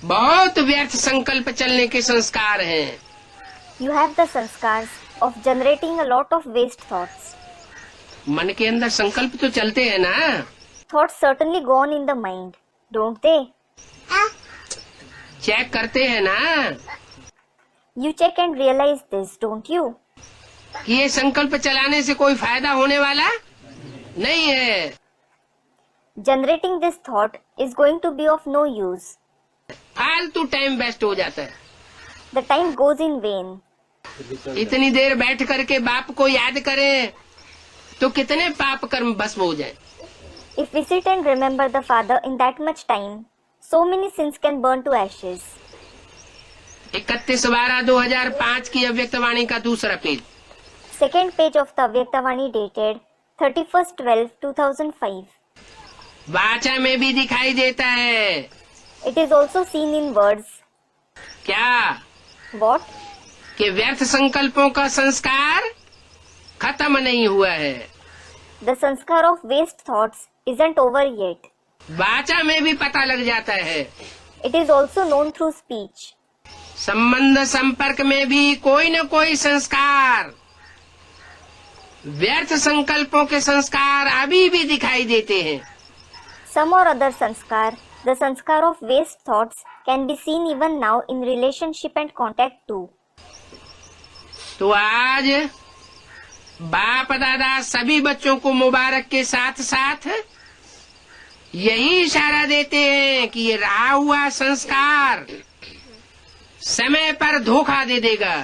बहुत व्यर्थ संकल्प चलने के संस्कार हैं। You have the sanskars of generating a lot of waste thoughts. मन के अंदर संकल्प तो चलते हैं ना। Thoughts certainly go on in the mind, don't they? Check करते हैं ना You check and realize this, don't you? कि ये संकल्प चलाने से कोई फायदा होने वाला नहीं है। Generating this thought is going to be of no use. फालतू टाइम वेस्ट हो जाता है। The time goes in vain. इतनी देर बैठ करके बाप को याद करें तो कितने पाप कर्म भस्म हो जाए। If we sit and remember the Father in that much time, so many sins can burn to ashes. 31/12/2005 की अव्यक्तवाणी का दूसरा page. Second page of the Avyaktavani dated 31/12/2005. वाचा में भी दिखाई देता है। It is also seen in words. क्या What? कि व्यर्थ संकल्पों का संस्कार खत्म नहीं हुआ है। The sanskar of waste thoughts isn't over yet. वाचा में भी पता लग जाता है। It is also known through speech. संबंध संपर्क में भी कोई न कोई संस्कार, व्यर्थ संकल्पों के संस्कार अभी भी दिखाई देते हैं। Some or other sanskar, the sanskar of waste thoughts, can be seen even now in relationship and contact too. तो आज बाप दादा सभी बच्चों को मुबारक के साथ साथ यही इशारा देते हैं कि ये रहा हुआ संस्कार समय पर धोखा दे देगा।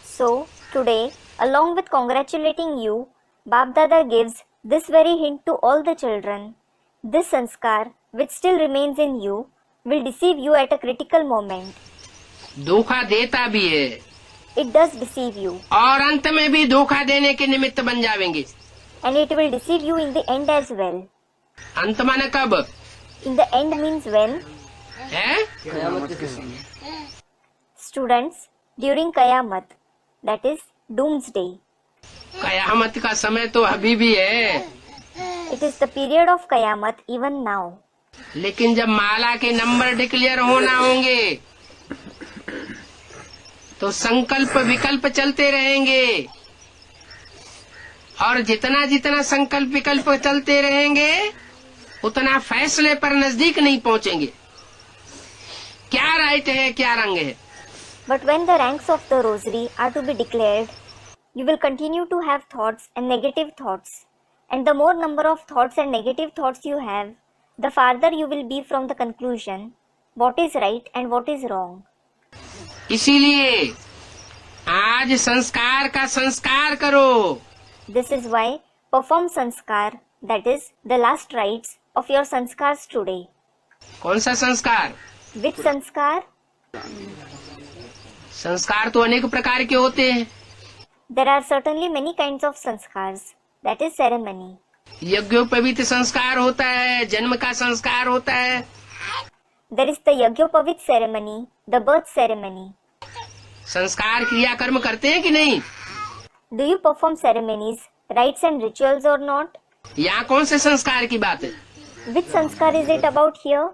So, today, along with congratulating you, Bap Dada gives this very hint to all the children. This sanskar, which still remains in you, will deceive you at a critical moment. धोखा देता भी है It does deceive you, और अंत में भी धोखा देने के निमित्त बन जाएंगे। and it will deceive you in the end as well. अंत माने कब In the end means when? है? Students, during Qayamat, that is Doomsday. कयामत का समय तो अभी भी है, It is the period of Qayamat even now. लेकिन जब माला के नंबर डिक्लेयर होना होंगे तो संकल्प विकल्प चलते रहेंगे, और जितना जितना संकल्प विकल्प चलते रहेंगे उतना फैसले पर नजदीक नहीं पहुंचेंगे। क्या राइट है क्या रंग है। But when the ranks of the rosary are to be declared, you will continue to have thoughts and negative thoughts. And the more number of thoughts and negative thoughts you have, the farther you will be from the conclusion, what is right and what is wrong. इसीलिए आज संस्कार का संस्कार करो। This is why perform sanskar, that is the last rites of your sanskars today. कौन सा संस्कार? Which sanskar? संस्कार तो अनेक प्रकार के होते हैं। There are certainly many kinds of sanskars, that is ceremony. यज्ञोपवीत संस्कार होता है, जन्म का संस्कार होता है। There is the Yagyopavit ceremony, the birth ceremony. संस्कार क्रिया कर्म करते हैं कि नहीं? Do you perform ceremonies, rites and rituals or not? यहाँ कौन से संस्कार की बात है? Which sanskar is it about here?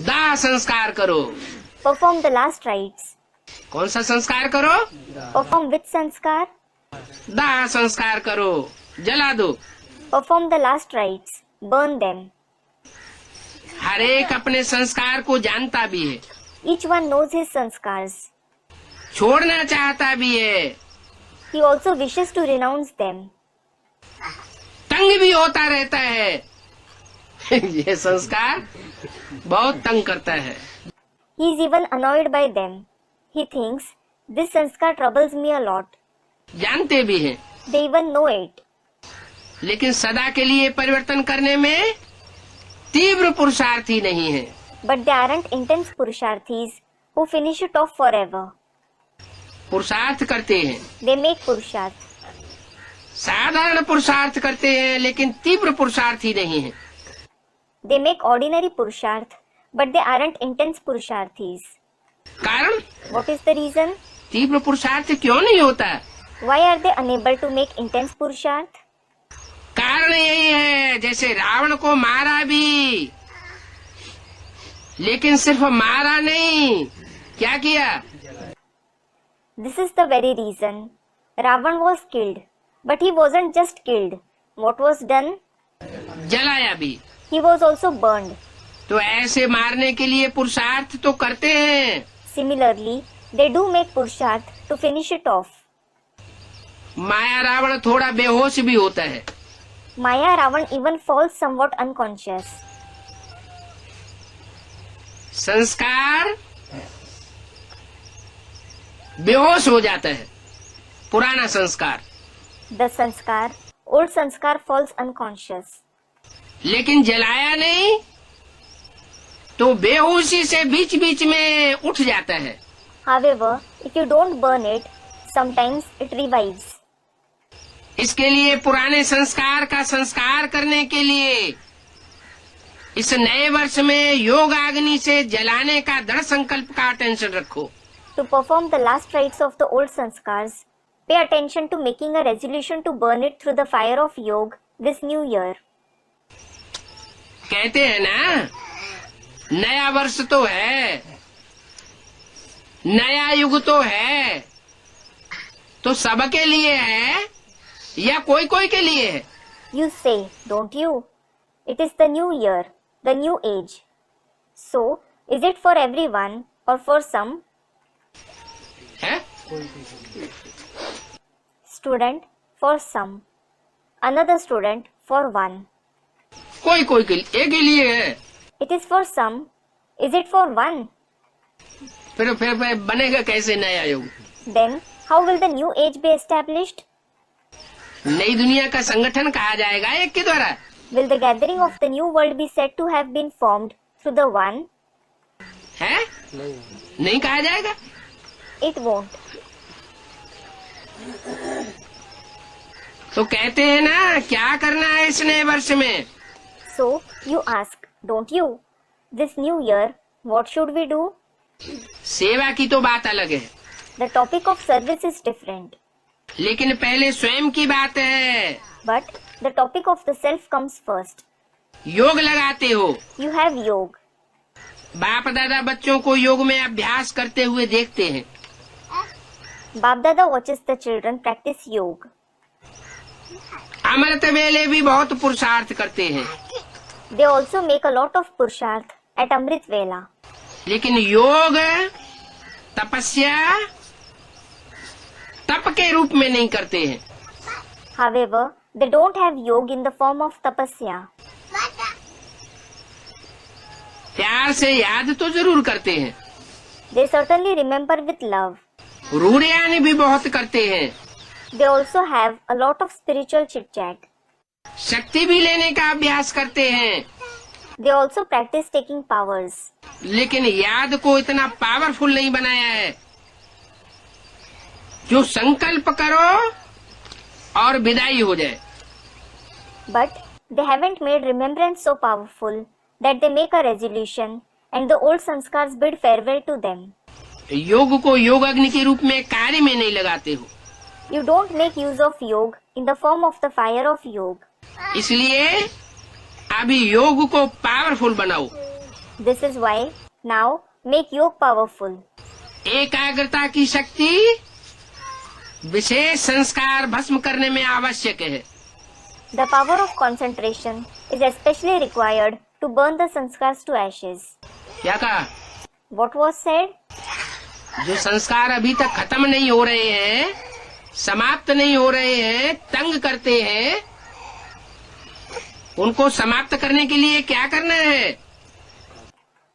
दाह संस्कार करो। Perform the last rites. कौन सा संस्कार करो? Perform which sanskar? दाह संस्कार करो, जला दो। Perform the last rites. Burn them. हर एक अपने संस्कार को जानता भी है, Each one knows his sanskars. छोड़ना चाहता भी है, He also wishes to renounce them. तंग भी होता रहता है। ये संस्कार बहुत तंग करता है। He is even annoyed by them. He thinks, this sanskar troubles me a lot. जानते भी हैं, They even know it. लेकिन सदा के लिए परिवर्तन करने में तीव्र पुरुषार्थी नहीं है। But they aren't intense purusharthis who finish it off forever. पुरुषार्थ करते हैं, They make purusharth. साधारण पुरुषार्थ करते हैं, लेकिन तीव्र पुरुषार्थी नहीं है। They make ordinary purusharth, but they aren't intense purusharthis. कारण? What is the reason? तीव्र पुरुषार्थ क्यों नहीं होता? Why are they unable to make intense purusharth? कारण यही है, जैसे रावण को मारा भी लेकिन सिर्फ मारा नहीं, क्या किया? This is the very reason Ravan was killed. But he wasn't just killed. What was done? जलाया भी। He was also burned. तो ऐसे मारने के लिए पुरुषार्थ तो करते हैं। Similarly, they do make Purusharth to finish it off. माया रावण थोड़ा बेहोश भी होता है। Maya Ravan even falls somewhat unconscious. संस्कार बेहोश हो जाता है, पुराना संस्कार। The sanskar, old sanskar falls unconscious. लेकिन जलाया नहीं तो बेहोशी से बीच बीच में उठ जाता है। However, if you don't burn it, sometimes it revives. इसके लिए पुराने संस्कार का संस्कार करने के लिए इस नए वर्ष में योग अग्नि से जलाने का दृढ़ संकल्प का अटेंशन रखो। To perform the last rites of the old sanskars, pay attention to making a resolution to burn it through the fire of yoga this new year. कहते हैं ना, नया वर्ष तो है, नया युग तो है, तो सबके लिए है या कोई कोई के लिए है? You say, don't you? It is the new year, the new age. So, is it for everyone or for some? है? Student for some. Another student for one. कोई कोई के लिए है। It is for some. Is it for one? फिर बनेगा कैसे नया युग? Then, how will the new age be established? नई दुनिया का संगठन कहा जाएगा एक के द्वारा। Will the gathering of the new world be said to have been formed through the one? है? नहीं कहा जाएगा। It won't. तो कहते हैं ना, क्या करना है इस नए वर्ष में? So, you ask, don't you? This new year, what should we do? सेवा की तो बात अलग है, The topic of service is different. लेकिन पहले स्वयं की बात है। But the topic of the self comes first. योग लगाते हो, You have yoga. बाप दादा बच्चों को योग में अभ्यास करते हुए देखते हैं। Bap Dada watches the children practice yoga. अमृत वेले भी बहुत पुरुषार्थ करते हैं, They also make a lot of purusharth at Amrit Vela. लेकिन योग तपस्या तप के रूप में नहीं करते हैं। However, they don't have yoga in the form of tapasya. प्यार से याद तो जरूर करते हैं, They certainly remember with love. रूढ़ियान भी बहुत करते हैं, They also have a lot of spiritual chit-chat. शक्ति भी लेने का अभ्यास करते हैं, They also practice taking powers. लेकिन याद को इतना पावरफुल नहीं बनाया है जो संकल्प करो और विदाई हो जाए। But they haven't made remembrance so powerful that they make a resolution and the old sanskars bid farewell to them. योग को योग अग्नि के रूप में कार्य में नहीं लगाते हो, You don't make use of yoga in the form of the fire of yoga. इसलिए अभी योग को पावरफुल बनाओ। This is why now make yoga powerful. एकाग्रता की शक्ति विशेष संस्कार भस्म करने में आवश्यक है। The power of concentration is especially required to burn the sanskars to ashes. क्या कहा? What was said? जो संस्कार अभी तक खत्म नहीं हो रहे हैं, समाप्त नहीं हो रहे हैं, तंग करते हैं, उनको समाप्त करने के लिए क्या करना है?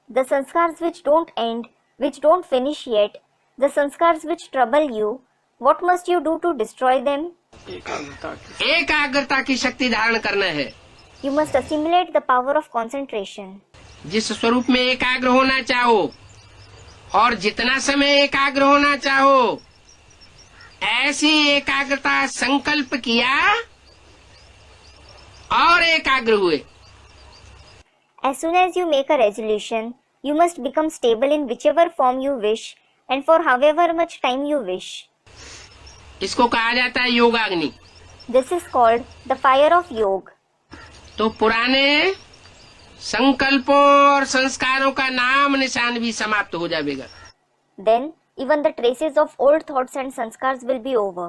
The sanskars which don't end, which don't finish yet, the sanskars which trouble you, what must you do to destroy them? एकाग्रता की शक्ति धारण करना है। You must assimilate the power of concentration. जिस स्वरूप में एकाग्र होना चाहो और जितना समय एकाग्र होना चाहो, ऐसी एकाग्रता संकल्प किया और एकाग्र हुए। As soon as you make a resolution, you must become stable in whichever form you wish and for however much time you wish. इसको कहा जाता है संकल्पों और संस्कारों का नाम निशान भी समाप्त हो जाएगा। Then even the traces of old thoughts and sanskars will be over.